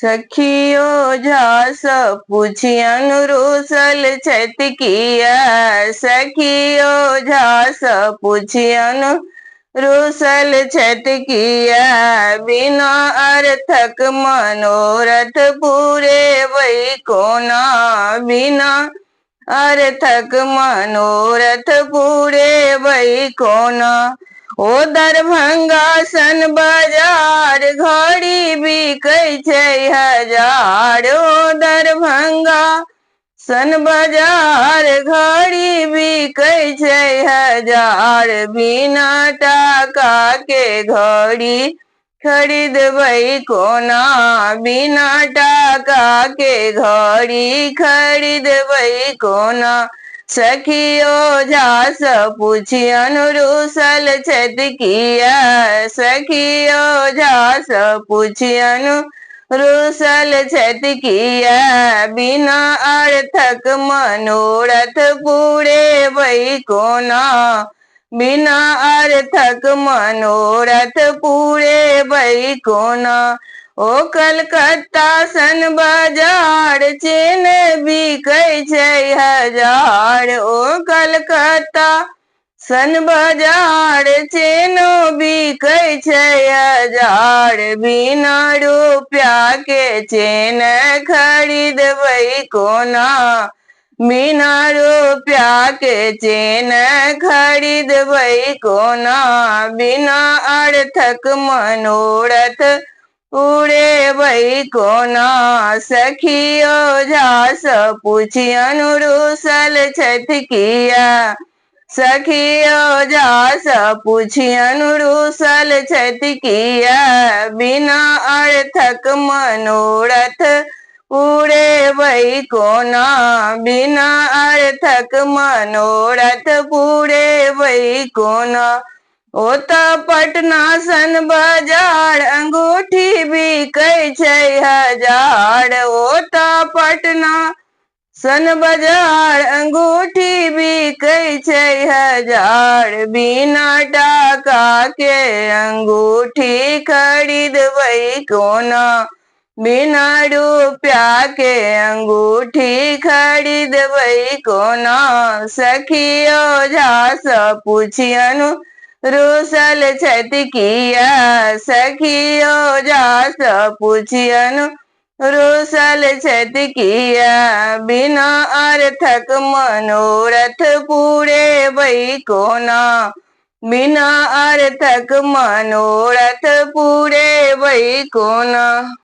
सखियो झास पूछियन रूसल छत किया। सखियो झास पूछियन रूसल छत किया। बिना अर्थक मनोरथ पूरे वही कोना। बिना अर्थक मनोरथ पूरे वही कोना। ओ दरभंगा सन बाजार घड़ी बिकै छै हजार। ओ दरभंगा सन बाजार घड़ी बिकै छै हजार। बिना टाका के घड़ी खरीदबै कोना। बिना टाका के घड़ी खरीदबै कोना। सखियो झास पूछियन रूसल छत किया। सखियो झास पूछियन रूसल छत किया। बिना अर्थक मनोरथ पूरे वही कोना। बिना अर्थक मनोरथ पूरे वही कोना। ओ कलकत्ता सन बाजार चेन बिकै छै हजार। ओ कलकत्ता सन बाजार चेनो बिकै छै हजार। बिना रुपया के चेन खरीदबै कोना। बिना रुपया के चेन खरीदबै कोना। बिना अर्थक मनोरथ पूरे वही कोना। सखियो झास पूछियन रूसल छत किया। सखियो झास पूछियन रूसल छत किया। बिना अर्थक मनोरथ पूरे वही कोना। बिना अर्थक मनोरथ पूरे वही कोना। ओता पटना सन बाजार अंगूठी बिकै छै हजार। ओता पटना सन बाजार अंगूठी बिकै छै हजार। बिना टाका के अंगूठी खरीदबै कोना। बिना रुपया के अंगूठी खरीदबै कोना। सखियो झास पूछियन रूसल छत किया। सखियो झास पूछियन रूसल छत किया। बिना अर्थक मनोरथ पूरे वही कोना। बिना अर्थक मनोरथ पूरे वही कोना।